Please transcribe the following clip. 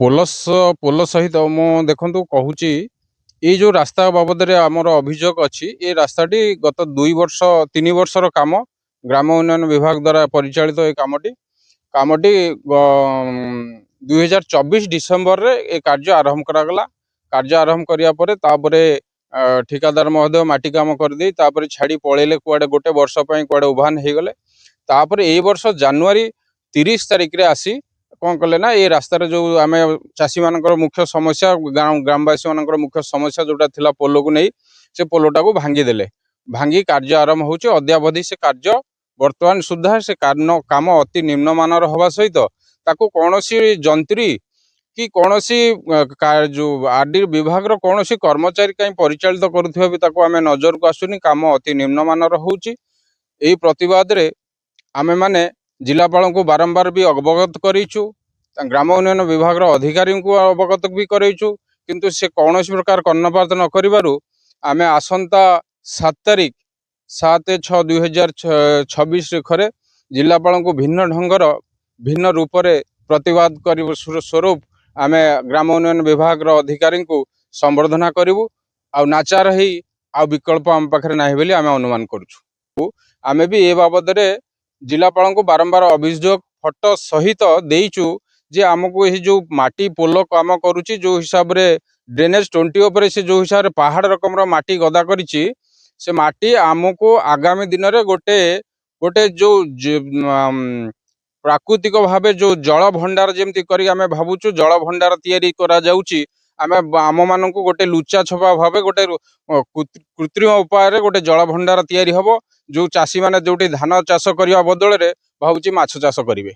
पोल सहित मु देखु कहूँ ये जो रास्ता बाबद आमर अभियोग अच्छी ये रास्ताटी गत 2 वर्ष 3 वर्षर काम ग्राम उन्नयन विभाग द्वारा परिचालित ये कामटी 2024 डिसेम्बर रे ये कार्य आरंभ करागला। कार्य आरंभ करिया ठिकादार महोदय माटी काम करदे छाड़ी पलैले कुआडे गोटे वर्ष कुआडे उभान हो गले। तापर ए वर्ष जनवरी 30 तारिख रे आसी कौन कले ना ये रास्तार जो आम चाषी मान मुख्य समस्या ग्रामवासी मान मुख्य समस्या जोटा थिला पोल को नहीं से पोलटा को भांगीदेले। भांगी कार्य आरंभ होची अद्यावधि से कार्य वर्तमान सुधा से काम अति निम्नमानर हवा सहित ताको कौनसी जंत्री कि कौनसी जो आरडी विभाग कौनसी कर्मचारी कहीं परिचालित करुवा भी ताको आमे नजर को आसुनी। काम अति निम्नमानर होची। एही प्रतिवाद रे आमे माने जिलापाल को बारंबार भी अवगत करूँ, ग्राम उन्नयन विभाग अधिकारी को अवगत भी करूँ, किंतु से कौन प्रकार कर्णपात न करिबारु आमे आसंता 7 तारिख 7/6/2026 खरे जिलापाल को भिन्न ढंगर भिन्न रूप से प्रतिवाद स्वरूप आमे ग्राम उन्नयन विभाग अधिकारी को संबर्धना करूँ। नाचार ही आ विकल्प आम पाखे ना बोली आमे अनुमान करूँ। आमे भी ए बाबद जिलापाल को बारंबार अभियोग फोटो सहित देचु जे आमको ये जो माटी पोल काम करुच्ची जो हिसाब रे ड्रेनेज 20 उपरे से जो हिसाब रे पहाड़ रकम माटी गदा करिछि से माटी आमको आगामी दिन रे गोटे गोटे जो प्राकृतिक भावे जो जल भंडार जेमती करी आमे भाबुछु जल भंडार तैयारी करा जाउची। आमे आम मानक गोटे लुचा छपा भावे गोटे कृत्रिम उपाय रे गोटे जल भंडार तैयारी हबो जो चाषी माने जोटी धान चाष करने बदल रे भावुची माछ चाष करिवे।